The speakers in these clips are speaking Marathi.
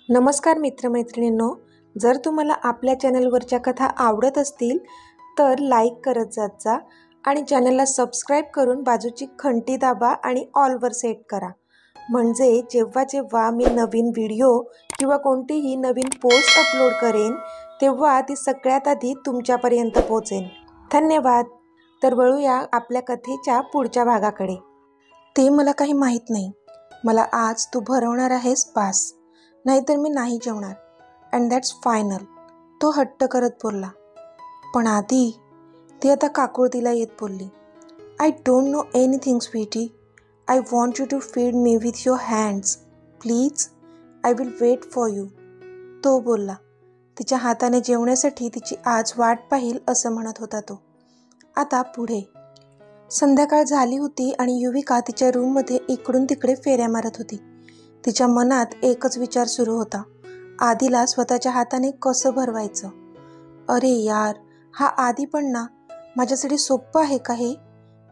नमस्कार मित्रमैत्रिणींनो, जर तुम्हाला आपल्या चॅनलवरच्या कथा आवडत असतील तर लाईक करत जात जा आणि चॅनलला सबस्क्राईब करून बाजूची घंटी दाबा आणि ऑलवर सेट करा, म्हणजे जेव्हा जेव्हा मी नवीन व्हिडिओ किंवा कोणतीही नवीन पोस्ट अपलोड करेन तेव्हा ती सगळ्यात आधी तुमच्यापर्यंत पोहोचेल। धन्यवाद। तर वळूया आपल्या कथेच्या पुढच्या भागाकडे। ते मला काही माहीत नाही, मला आज तू भरवणार आहेस बास, नाहीतर मी नाही जेवणार, अँड दॅट्स फायनल, तो हट्ट करत बोलला। पण आधी ती आता काकुळतीला येत बोलली, I don't know anything sweetie, I want you to feed me with your hands please, I will wait for you, तो बोलला। तिच्या हाताने जेवण्यासाठी तिची आज वाट पाहील असं म्हणत होता तो। आता पुढे संध्याकाळ झाली होती आणि युविका तिच्या रूममध्ये इकडून तिकडे फेऱ्या मारत होती। तिच्या मनात एकच विचार सुरू होता, आधीला स्वतःच्या हाताने कसं भरवायचं। अरे यार, हा आधी पण ना, माझ्यासाठी सोपं आहे का हे?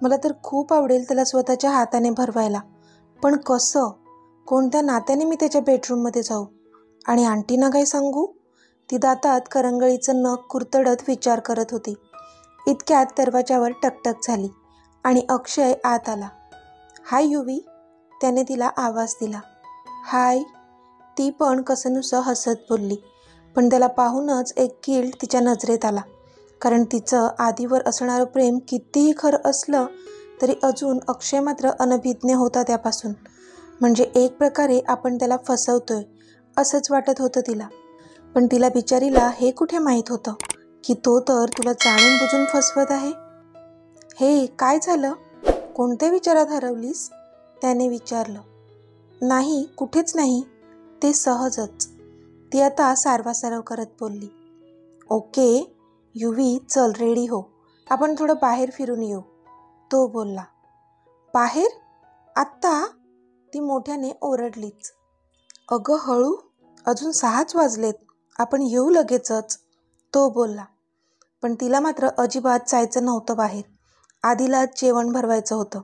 मला तर खूप आवडेल त्याला स्वतःच्या हाताने भरवायला, पण कसं? कोणत्या नात्याने मी त्याच्या बेडरूममध्ये जाऊ आणि आंटीना काय सांगू? ती दातात करंगळीचं नख कुरतडत विचार करत होती। इतक्यात दरवाजावर टकटक झाली आणि अक्षय आत आला। हाय युवी, त्याने तिला आवाज दिला। हाय, ती पण कसंनुसं हसत बोलली, पण त्याला पाहूनच एक गिल्ट तिच्या नजरेत आला, कारण तिचं आधीवर असणारं प्रेम कितीही खरं असलं तरी अजून अक्षय मात्र अनभिज्ञ होता त्यापासून। म्हणजे एक प्रकारे आपण त्याला फसवतोय असंच वाटत होतं तिला, पण तिला बिचारीला हे कुठे माहीत होतं की तो तर तुला जाणून बुजून फसवत आहे। हे काय झालं, कोणत्या विचारात हरवलीस? त्याने विचारलं। नाही, कुठेच नाही, ते सहजच, ती आता सारवासारव करत बोलली। ओके युवी, चल रेडी हो, आपण थोडं बाहेर फिरून येऊ, तो बोलला। बाहेर? आत्ता? ती मोठ्याने ओरडलीच। अगं हळू, अजून 6च वाजलेत, आपण येऊ लगेचच, तो बोलला। पण तिला मात्र अजिबात जायचं नव्हतं बाहेर, आधीला जेवण भरवायचं होतं।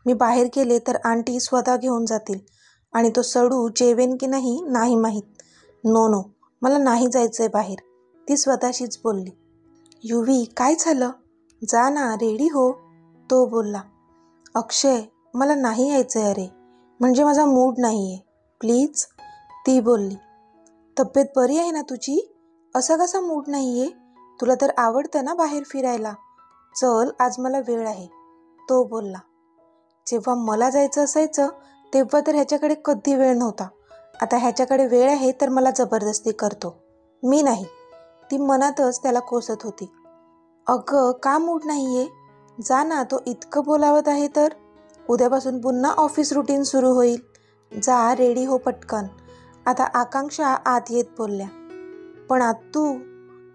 मी बाहेर गेले तर आंटी स्वतः घेऊन जातील आणि तो सडू जेवेन की नाही नाही माहीत। नो नो, मला नाही जायचंय बाहेर, ती स्वतःशीच बोलली। युवी, काय झालं? जा ना, रेडी हो, तो बोलला। अक्षय, मला नाही यायचंय अरे, म्हणजे माझा मूड नाही आहे, प्लीज, ती बोलली। तब्येत बरी आहे ना तुझी? असा कसा मूड नाही आहे? तुला तर आवडतं ना बाहेर फिरायला, चल आज मला वेळ आहे, तो बोलला। जेव्हा मला जायचं असायचं तेव्हा तर ह्याच्याकडे कधी वेळ नव्हता, आता ह्याच्याकडे वेळ आहे तर मला जबरदस्ती करतो, मी नाही, ती मनातच त्याला कोसत होती। अगं का मूड नाही आहे? जा ना, तो इतकं बोलावत आहे तर, उद्यापासून पुन्हा ऑफिस रुटीन सुरू होईल, जा रेडी हो पटकन, आता आकांक्षा आत येत बोलल्या। पण आत्तू,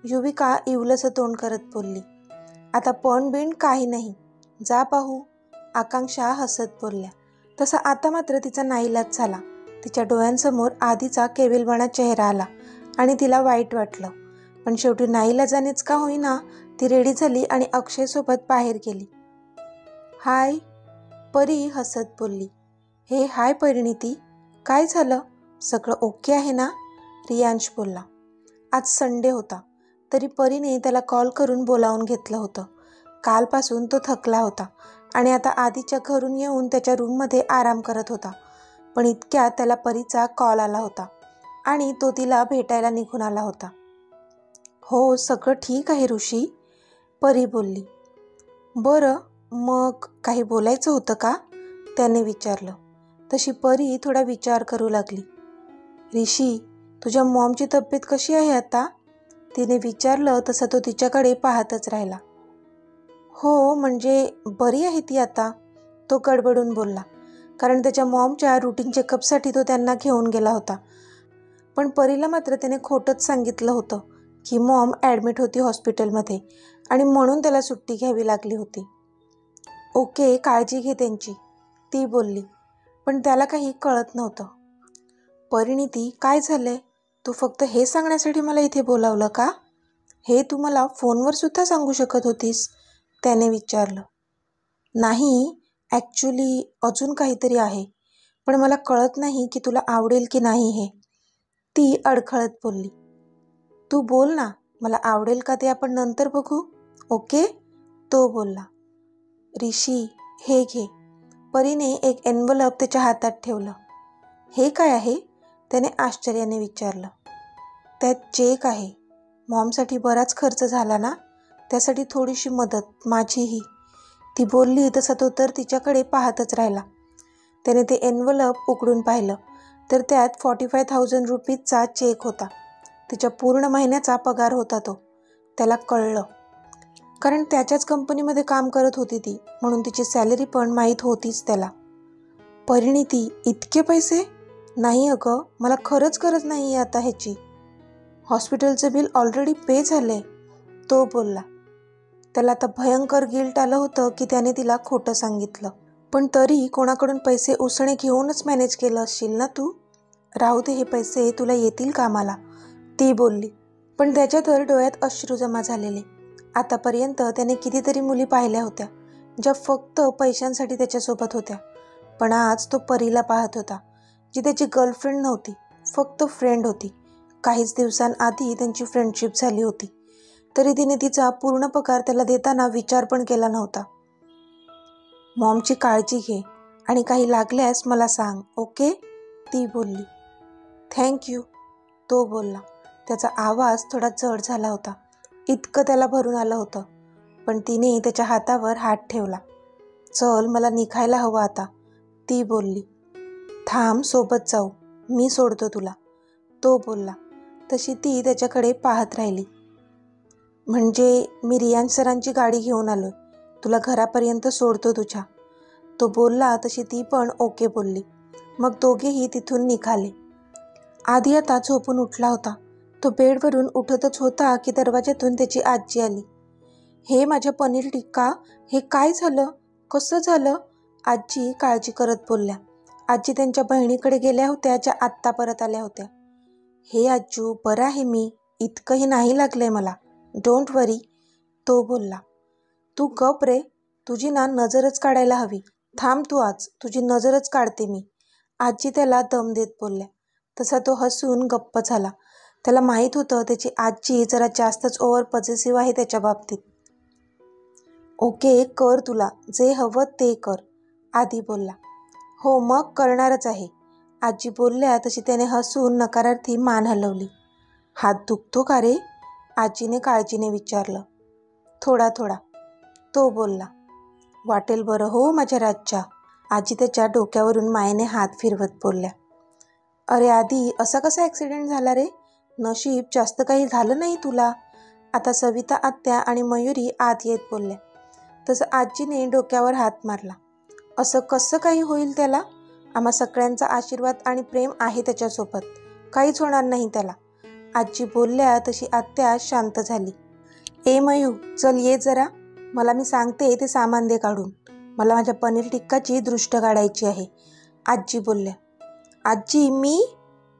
युविका इवलसं तोंड करत बोलली। आता पण बिन काही नाही, जा पाहू, आकांक्षा हसत बोलल्या। तसा आता मात्र तिचा नाईलाज झाला, तिच्या डोळ्यांसमोर आधीचा केविलवाणा चेहरा आला आणि तिला वाईट वाटलं, पण शेवटी नाईलाजानेच का होईना ती रेडी झाली आणि अक्षयसोबत बाहेर गेली। हाय, परी हसत बोलली। हे हाय परिणिती, काय झालं, सगळं ओके आहे ना? रियांश बोलला। आज संडे होता तरी परीने त्याला कॉल करून बोलावून घेतलं होतं, कालपासून तो थकला होता आणि आता आधीच्या घरून येऊन त्याच्या रूममध्ये आराम करत होता। पण इतक्यात त्याला परीचा कॉल आला होता आणि तो तिला भेटायला निघून आला होता। हो, सगळं ठीक आहे ऋषी, परी बोलली। बरं, मग काही बोलायचं होतं का? त्याने विचारलं। तशी परी थोडा विचार करू लागली। ऋषी, तुझ्या मॉमची तब्येत कशी आहे आता? तिने विचारलं तसा तो तिच्याकडे पाहतच राहिला। हो, म्हणजे बरी आहे ती आता, तो गडबडून बोलला, कारण त्याच्या मॉमच्या रुटीन चेकअपसाठी तो त्यांना घेऊन गेला होता। पण परीला मात्र त्याने खोटंच सांगितलं होतं की मॉम ॲडमिट होती हॉस्पिटलमध्ये आणि म्हणून त्याला सुट्टी घ्यावी लागली होती। ओके, काळजी घे त्यांची, ती बोलली, पण त्याला काही कळत नव्हतं। परिणिती, काय झालंय? तू फक्त हे सांगण्यासाठी मला इथे बोलावलं का? हे तू मला फोनवर सुद्धा सांगू शकत होतीस, त्याने विचारलं। नाही, ॲक्च्युली अजून काहीतरी आहे, पण मला कळत नाही की तुला आवडेल की नाही हे, ती अडखळत बोलली. तू बोल ना, मला आवडेल का ते आपण नंतर बघू, ओके? तो बोलला. ऋषी, हे घे. परीने एक एन्व्हलप त्याच्या हातात ठेवलं. हे काय आहे? त्याने आश्चर्याने विचारलं. त्यात चेक आहे. मॉमसाठी बराच खर्च झाला ना, त्यासाठी थोडीशी मदत, माझीही. ती बोलली तसा तो तर तिच्याकडे पाहतच राहिला. त्याने ते एन्व्हलप उघडून पाहिलं तर त्यात 45,000 रुपीजचा चेक होता. तिच्या पूर्ण महिन्याचा पगार होता तो. त्याला कळलं, कारण त्याच्याच कंपनीमध्ये काम करत होती ती, म्हणून तिची सॅलरी पण माहीत होतीच त्याला. परिणिती, इतके पैसे? नाही अगं, मला खरंच गरज नाही आहे आता ह्याची. हॉस्पिटलचं बिल ऑलरेडी पे झालंय, तो बोलला. त्याला आता भयंकर गिल्ट आलं होतं की त्याने तिला खोटं सांगितलं. पण तरी कोणाकडून पैसे उसणे घेऊनच मॅनेज केलं असशील ना तू? राहू दे, हे पैसे तुला येतील कामाला, ती बोलली. पण त्याच्या तर डोळ्यात अश्रू जमा झालेले. आतापर्यंत त्याने कितीतरी मुली पाहिल्या होत्या ज्या फक्त पैशांसाठी त्याच्यासोबत होत्या, पण आज तो परीला पाहत होता, जी त्याची गर्लफ्रेंड नव्हती, फक्त फ्रेंड होती. काहीच दिवसांआधी त्यांची फ्रेंडशिप झाली होती, तरी तिने तिचा पूर्ण पगार त्याला देताना विचार पण केला नव्हता. मॉमची काळजी घे आणि काही लागल्यास मला सांग, ओके? ती बोलली. थँक्यू, तो बोलला. त्याचा आवाज थोडा जड झाला होता, इतकं त्याला भरून आलं होतं. पण तिने त्याच्या हातावर हात ठेवला. चल, मला निघायला हवं आता, ती बोलली. थांब, सोबत जाऊ, मी सोडतो तुला, तो बोलला. तशी ती त्याच्याकडे पाहत राहिली. म्हणजे मी रियान सरांची गाडी घेऊन आलोय, तुला घरापर्यंत सोडतो तुझ्या, तो बोलला. तशी ती पण ओके बोलली. मग दोघेही तिथून निघाले. आधी आता झोपून उठला होता. तो बेडवरून उठतच होता की दरवाजातून त्याची आजी आली. हे माझ्या पनीर टिक्का, हे काय झालं, कसं झालं? आजी काळजी करत बोलल्या. आजी त्यांच्या बहिणीकडे गेल्या होत्या, ज्या आत्ता परत आल्या होत्या. हे आजू, बरं आहे मी, इतकंही नाही लागलंय मला, डोंट वरी, तो बोलला. तू गप रे, तुझी ना नजरच काढायला हवी. थांब तू, आज तुझी नजरच काढते मी, आजी त्याला दम देत बोलल्या. तसा तो हसून गप्प झाला. त्याला माहीत होतं त्याची आजी जरा जास्तच ओव्हर पॉझिटिव्ह आहे त्याच्या बाबतीत. ओके, कर, तुला जे हवं ते कर, आधी बोलला. हो, मग करणारच आहे, आजी बोलल्या. तशी त्याने हसून नकारार्थी मान हलवली. हात दुखतो का रे, आजीने काळजीने विचारलं. थोडा थोडा, तो बोलला. वाटेल बरं हो माझ्या राजच्या, आजी त्याच्या डोक्यावरून मायेने हात फिरवत बोलल्या. अरे आधी, असा कसा ॲक्सिडेंट झाला रे? नशीब जास्त काही झालं नाही तुला, आता सविता आत्या आणि मयुरी आत येत बोलल्या. तसं आजीने डोक्यावर हात मारला. असं कसं काही होईल त्याला? आम्हा सगळ्यांचा आशीर्वाद आणि प्रेम आहे त्याच्यासोबत, काहीच होणार नाही त्याला, आजी बोलल्या. तशी आत्या शांत झाली. ए मयू, चल ये जरा, मला मी सांगते ते सामान दे काढून, मला माझ्या पनीर टिक्काची दृष्ट काढायची आहे, आजी बोलल्या. आजी, मी?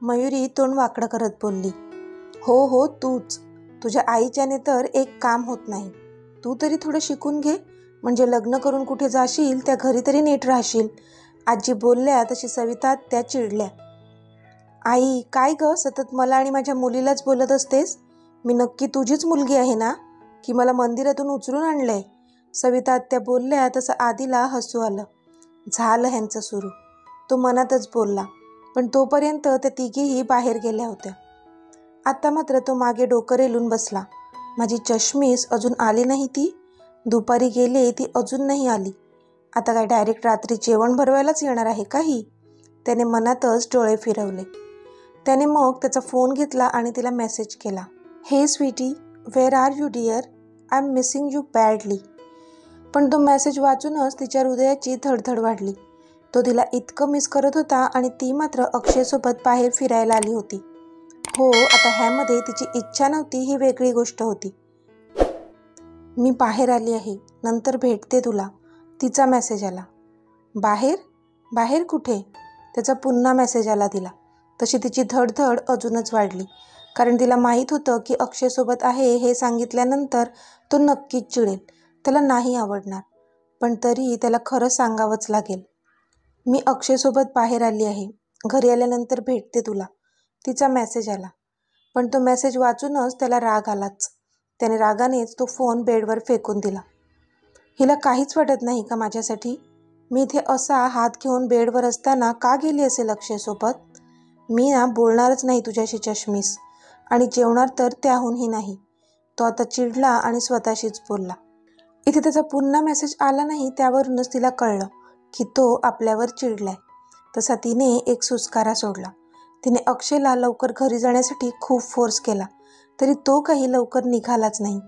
मयुरी तोंड वाकडं करत बोलली. हो हो, तूच, तुझ्या आईच्याने तर एक काम होत नाही, तू तरी थोडं शिकून घे, म्हणजे लग्न करून कुठे जाशील त्या घरी तरी नीट राहशील, आजी बोलल्या. तशी सविता त्या चिडल्या. आई, काय गं, सतत मला आणि माझ्या मुलीलाच बोलत असतेस? मी नक्की तुझीच मुलगी आहे ना, की मला मंदिरातून उचलून आणलंय, सविता आत्या बोलल्या. तसं आधीला हसू आलं. झालं ह्यांचं सुरू, तो मनातच बोलला. पण तोपर्यंत त्या तिघीही बाहेर गेल्या होत्या. आता मात्र तो मागे डोकं रेलून बसला. माझी चष्मीस अजून आली नाही, ती दुपारी गेले, ती अजून नाही आली, आता काय डायरेक्ट रात्री जेवण भरवायलाच येणार आहे काही, त्याने मनातच डोळे फिरवले. त्याने मग त्याचा फोन घेतला आणि तिला मेसेज केला. Hey sweetie, where are you dear, I am missing you badly. पण तो मेसेज वाचूनच तिच्या हृदयाची धडधड वाढली. तो तिला इतकं मिस करत होता आणि ती मात्र अक्षयसोबत बाहेर फिरायला आली होती. हो, आता ह्यामध्ये तिची इच्छा नव्हती ही वेगळी गोष्ट होती. मी बाहेर आली आहे, नंतर भेटते तुला, तिचा मेसेज आला. बाहेर? बाहेर कुठे? त्याचा पुन्हा मेसेज आला तिला. तशी तिची धडधड अजूनच वाढली, कारण तिला माहीत होतं की अक्षयसोबत आहे हे सांगितल्यानंतर तो नक्कीच चिडेल, त्याला नाही आवडणार. पण तरी त्याला खरं सांगावंच लागेल. मी अक्षयसोबत बाहेर आली आहे, घरी आल्यानंतर भेटते तुला, तिचा मेसेज आला, पण तो मेसेज वाचूनच त्याला राग आलाच. त्याने रागानेच तो फोन बेडवर फेकून दिला. हिला काहीच वाटत नाही का माझ्यासाठी? मी इथे असा हात घेऊन बेडवर असताना का गेली असेल अक्षयसोबत? मी ना बोलणारच नाही तुझ्याशी चष्मीस, आणि जेवणार तर त्याहूनही नाही. तो आता चिडला आणि स्वतःशीच बोलला. इथे त्याचा पुन्हा मेसेज आला नाही, त्यावरूनच तिला कळलं की तो आपल्यावर चिडलाय. तसा तिने एक सुस्कारा सोडला. तिने अक्षयला लवकर घरी जाण्यासाठी खूप फोर्स केला, तरी तो काही लवकर निघालाच नाही.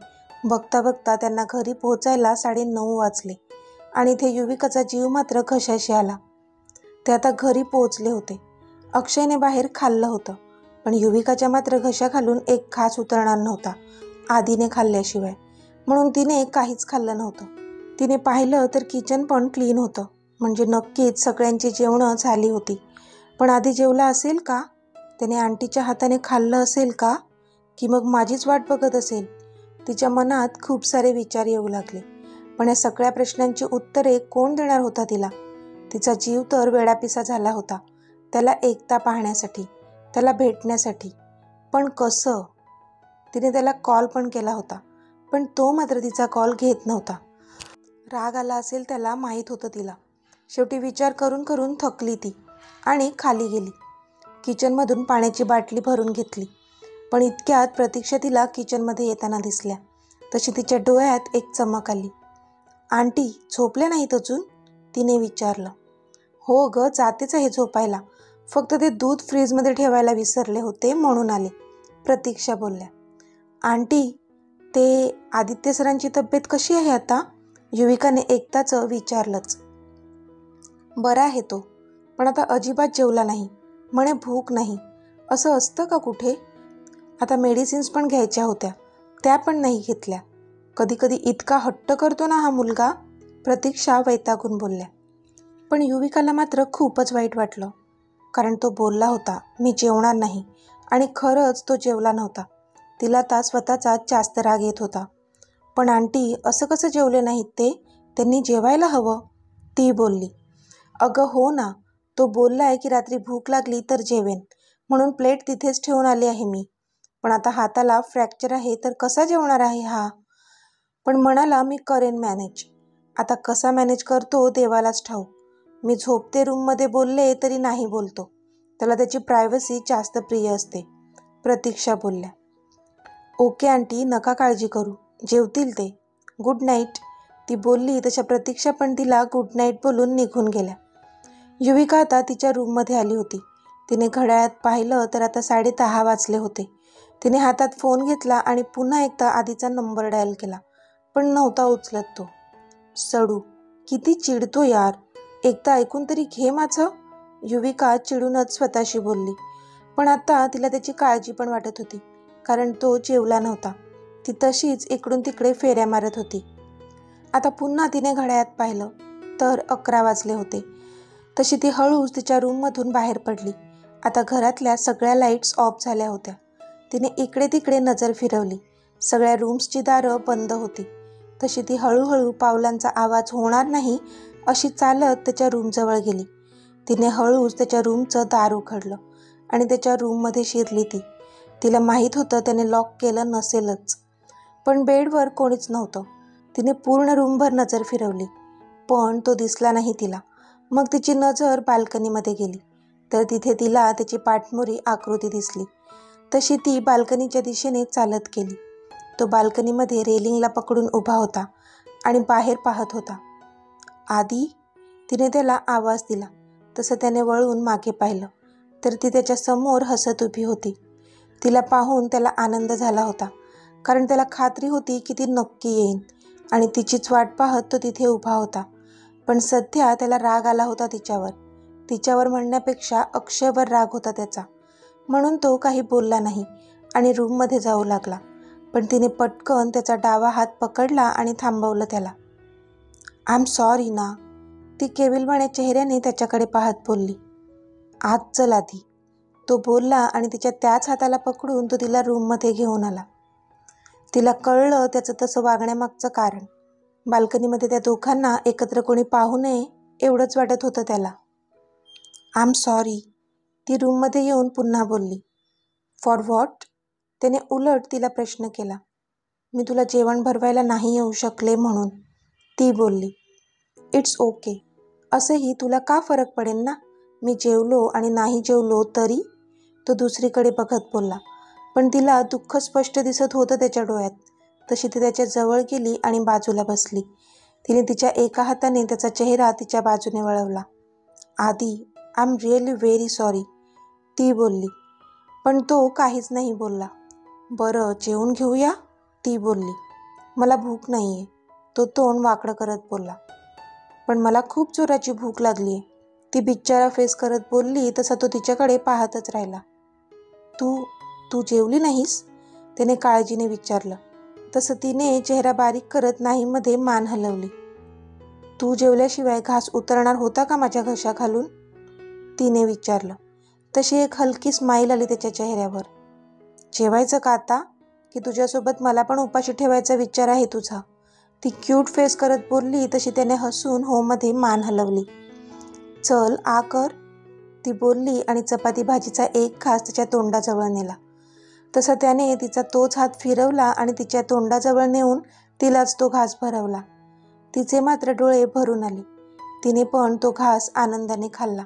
बघता बघता त्यांना घरी पोहोचायला 9:30 वाजले आणि इथे युविकाचा जीव मात्र घशाशी आला. ते आता घरी पोहोचले होते. अक्षयने बाहेर खाल्लं होतं, पण युविकाच्या मात्र घशाखालून एक घास उतरणार नव्हता आधीने खाल्ल्याशिवाय, म्हणून तिने काहीच खाल्लं नव्हतं. तिने पाहिलं तर किचन पण क्लीन होतं, म्हणजे नक्कीच सगळ्यांची जेवणं झाली होती. पण आधी जेवला असेल का? त्याने आंटीच्या हाताने खाल्लं असेल का? की मग माझीच वाट बघत असेल? तिच्या मनात खूप सारे विचार येऊ लागले. पण या सगळ्या प्रश्नांची उत्तरे कोण देणार होता तिला? तिचा जीव तर वेडापिसा झाला होता त्याला एकटा पाहण्यासाठी, त्याला भेटण्यासाठी. पण कसं? तिने त्याला कॉल पण केला होता, पण तो मात्र तिचा कॉल घेत नव्हता. राग आला असेल त्याला, माहीत होतं तिला. शेवटी विचार करून करून थकली ती आणि खाली गेली. किचनमधून पाण्याची बाटली भरून घेतली, पण इतक्यात प्रतीक्षा तिला किचनमध्ये येताना दिसल्या. तशी तिच्या डोळ्यात एक चमक आली. आंटी झोपल्या नाहीत अजून? तिने विचारलं. हो ग, जातेच आहे झोपायला, फक्त ते दूध फ्रीजमध्ये ठेवायला विसरले होते म्हणून आले, प्रतीक्षा बोलल्या. आंटी, ते आदित्य सरांची तब्येत कशी आहे आता? युविकाने एकदाच विचारलंच. बरा आहे तो, पण आता अजिबात जेवला नाही, म्हणे भूक नाही. असं असतं का कुठे? आता मेडिसिन्स पण घ्यायच्या होत्या, त्या पण नाही घेतल्या. कधी कधी इतका हट्ट करतो ना हा मुलगा, प्रतीक्षा वैतागून बोलल्या. पण युविकाला मात्र खूपच वाईट वाटलं, कारण तो बोलला होता मी जेवणार नाही, आणि खरंच तो जेवला नव्हता. तिला आता स्वतःचा जास्त राग येत होता. पण आंटी, असं कसं जेवले नाहीत ते? त्यांनी जेवायला हवं, ती बोलली. अगं हो ना, तो बोललाय की रात्री भूक लागली तर जेवेन, म्हणून प्लेट तिथेच ठेवून आली आहे मी. पण आता हाताला फ्रॅक्चर आहे तर कसा जेवणार आहे हा? पण म्हणाला मी करेन मॅनेज. आता कसा मॅनेज करतो देवालाच ठाऊक. मी झोपते रूममध्ये बोलले तरी नाही बोलतो, त्याला त्याची प्रायव्हसी जास्त प्रिय असते, प्रतीक्षा बोलल्या. ओके आंटी, नका काळजी करू, जेवतील ते. गुड नाईट, ती बोलली. तशा प्रतीक्षा पण तिला गुड नाईट बोलून निघून गेल्या. युविका आता तिच्या रूममध्ये आली होती. तिने घड्याळात पाहिलं तर आता 10:30 वाजले होते. तिने हातात फोन घेतला आणि पुन्हा एकदा आधीचा नंबर डायल केला, पण नव्हता उचलत तो. सडू, किती चिडतो यार, एकदा ऐकून तरी घे माझं, युविका चिडूनच स्वतःशी बोलली. पण आता तिला त्याची काळजी पण वाटत होती, कारण तो जेवला नव्हता. ती तशीच इकडून तिकडे फेऱ्या मारत होती. आता पुन्हा तिने घड्याळात पाहिलं तर 11 वाजले होते. तशी ती हळूच तिच्या रूममधून बाहेर पडली. आता घरातल्या सगळ्या लाईट्स ऑफ झाल्या होत्या. तिने इकडे तिकडे नजर फिरवली. सगळ्या रूम्सची दारं बंद होती. तशी ती हळूहळू पावलांचा आवाज होणार नाही अशी चालत त्याच्या रूमजवळ गेली. तिने हळूच त्याच्या रूमचं दार उघडलं आणि त्याच्या रूममध्ये शिरली ती. तिला माहीत होतं त्याने लॉक केलं नसेलच, पण बेडवर कोणीच नव्हतं. तिने पूर्ण रूमभर नजर फिरवली, पण तो दिसला नाही तिला. मग तिची नजर बाल्कनीमध्ये गेली, तर तिथे तिला त्याची पाठमोरी आकृती दिसली. तशी ती बाल्कनीच्या दिशेने चालत गेली. तो बाल्कनीमध्ये रेलिंगला पकडून उभा होता आणि बाहेर पाहत होता. आधी, तिने त्याला आवाज दिला. तसं त्याने वळून मागे पाहिलं तर ती त्याच्या समोर हसत उभी होती. तिला पाहून त्याला आनंद झाला होता, कारण त्याला खात्री होती की ती नक्की येईन आणि तिचीच वाट पाहत तो तिथे उभा होता. पण सध्या त्याला राग आला होता तिच्यावर म्हणण्यापेक्षा अक्षयवर राग होता त्याचा. म्हणून तो काही बोलला नाही आणि रूममध्ये जाऊ लागला. पण तिने पटकन त्याचा डावा हात पकडला आणि थांबवलं त्याला. आय एम सॉरी ना, ती केविलवाण्या चेहऱ्याने त्याच्याकडे पाहत बोलली. आत चल आधी, तो बोलला आणि तिच्या त्याच हाताला पकडून तो तिला रूममध्ये घेऊन आला. तिला कळलं त्याचं तसं वागण्यामागचं कारण. बाल्कनीमध्ये त्या दोघांना एकत्र कोणी पाहू नये एवढंच वाटत होतं त्याला. आय एम सॉरी, ती रूममध्ये येऊन पुन्हा बोलली. For what? त्याने उलट तिला प्रश्न केला. मी तुला जेवण भरवायला नाही येऊ शकले म्हणून, ती बोलली. It's okay. असंही तुला का फरक पडेल ना, मी जेवलो आणि नाही जेवलो तरी, तो दुसरीकडे बघत बोलला. पण तिला दुःख स्पष्ट दिसत होतं त्याच्या डोळ्यात. तशी ती त्याच्या जवळ गेली आणि बाजूला बसली. तिने तिच्या एका हाताने त्याचा चेहरा तिच्या बाजूने वळवला. आदी, I am really very sorry, ती बोलली. पण तो काहीच नाही बोलला. बरं, जेवून घेऊया, ती बोलली. मला भूक नाही आहे, तो तोंड वाकडं करत बोलला. पण मला खूप जोराची भूक लागली आहे, ती बिचारा फेस करत बोलली. तसा तो तिच्याकडे पाहतच राहिला. तू जेवली नाहीस? त्याने काळजीने विचारलं. तसं तिने चेहरा बारीक करत नाहीमध्ये मान हलवली. तू जेवल्याशिवाय घास उतरणार होता का माझ्या घशाखालून? तिने विचारलं. तशी एक हलकी स्माईल आली त्याच्या चेहऱ्यावर. जेवायचं का आता? की तुझ्यासोबत मला पण उपाशी ठेवायचा विचार आहे तुझा? ती क्यूट फेस करत बोलली. तशी त्याने हसून होमध्ये मान हलवली. चल आ कर, ती बोलली आणि चपाती भाजीचा एक घास तिच्या तोंडाजवळ नेला. तसा त्याने तिचा तोच हात फिरवला आणि तिच्या तोंडाजवळ नेऊन तिलाच तो घास भरवला. तिचे मात्र डोळे भरून आले. तिने पण तो घास आनंदाने खाल्ला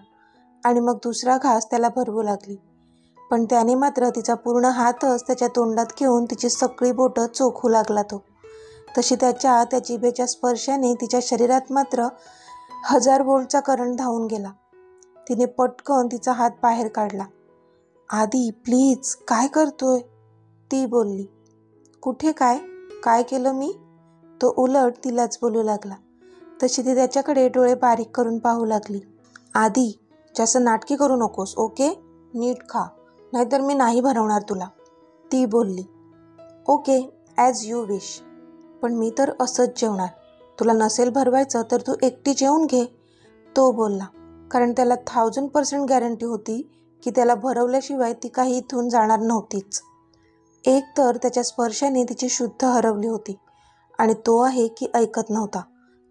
आणि मग दुसरा घास त्याला भरवू लागली. पण त्याने मात्र तिचा पूर्ण हातच त्याच्या तोंडात घेऊन तिची सगळी बोटं चोखू लागला तो. तशी त्या जिभेच्या स्पर्शाने तिच्या शरीरात मात्र 1000 व्होल्टचा करंट धावून गेला. तिने पटकन तिचा हात बाहेर काढला. आदी प्लीज, काय करतोय? ती बोलली. कुठे काय केलं मी? तो उलट तिलाच बोलू लागला. तशी ती त्याच्याकडे डोळे बारीक करून पाहू लागली. आदी, जास्त नाटकी करू नकोस, ओके? नीट खा, नाहीतर मी नाही भरवणार तुला, ती बोलली. Okay, as you wish. पण मी तर असंच जेवणार. तुला नसेल भरवायचं तर तू एकटी जेवून घे, तो बोलला. कारण त्याला 1000% गॅरंटी होती की त्याला भरवल्याशिवाय ती काही इथून जाणार नव्हतीच. एक तर त्याच्या स्पर्शाने तिची शुद्ध हरवली होती आणि तो आहे की ऐकत नव्हता,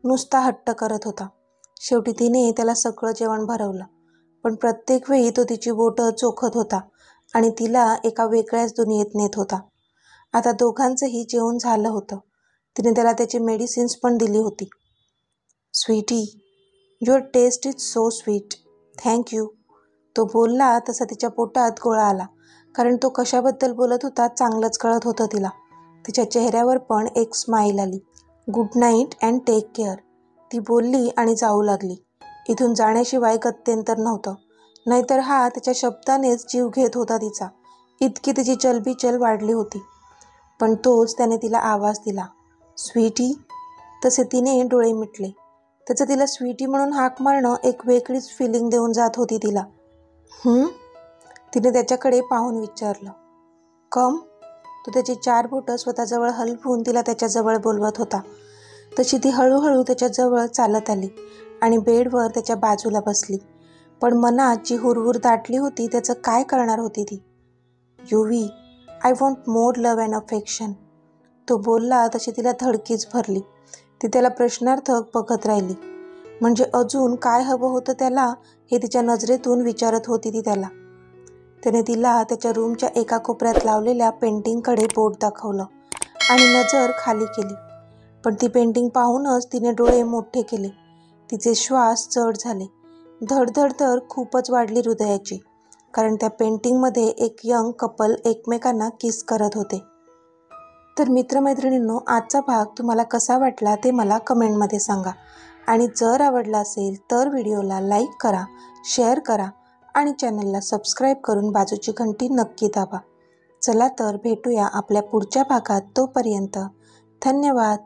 नुसता हट्ट करत होता. शेवटी तिने त्याला सगळं जेवण भरवलं. पण प्रत्येक वेळी तो तिची बोटं चोखत होता आणि तिला एका वेगळ्याच दुनियेत नेत होता. आता दोघांचंही जेवण झालं होतं. तिने त्याला त्याची मेडिसिन्स पण दिली होती. Sweetie, your taste is so sweet, thank you, तो बोलला. तसा तिच्या पोटात गोळा आला. कारण तो कशाबद्दल बोलत होता चांगलंच कळत होतं तिला. तिच्या चेहऱ्यावर पण एक स्माईल आली. Good night and take care, ती बोलली आणि जाऊ लागली. इथून जाण्याशिवाय गत्यंतर नव्हतं. नाहीतर हा त्याच्या शब्दानेच जीव घेत होता तिचा. इतकी तिची चलबिचल वाढली होती. पण तोच त्याने तिला आवाज दिला, स्वीटी. तसे तिने डोळे मिटले. त्याचं तिला स्वीटी म्हणून हाक मारणं एक वेगळीच फिलिंग देऊन जात होती तिला. तिने त्याच्याकडे पाहून विचारलं. कम. तो त्याची 4 बोटं स्वतःजवळ हलवून तिला त्याच्याजवळ बोलवत होता. तशी ती हळूहळू त्याच्याजवळ चालत आली आणि बेडवर त्याच्या बाजूला बसली. पण मनात जी हुरहुर दाटली होती त्याचं काय करणार होती ती. Yuvi, I want more love and affection, तो बोलला. तशी तिला धडकीच भरली. ती त्याला प्रश्नार्थक बघत राहिली. म्हणजे अजून काय हवं होतं त्याला हे तिच्या नजरेतून विचारत होती ती त्याला. त्याने तिला त्याच्या रूमच्या एका कोपऱ्यात लावलेल्या पेंटिंगकडे बोट दाखवलं आणि नजर खाली केली. पण ती पेंटिंग पाहूनच तिने डोळे मोठे केले. तिचे श्वास जड झाले. धडधड तर खूपच वाढली हृदयाची. कारण त्या पेंटिंगमध्ये एक यंग कपल एकमेकांना किस करत होते. तर मित्रमैत्रिणींनो, आजचा भाग तुम्हाला कसा वाटला ते मला कमेंटमध्ये सांगा. आणि जर आवडला असेल तर व्हिडिओला लाईक करा, शेअर करा आणि चॅनलला सबस्क्राईब करून बाजूची घंटी नक्की दाबा. चला तर भेटूया आपल्या पुढच्या भागात. तोपर्यंत धन्यवाद.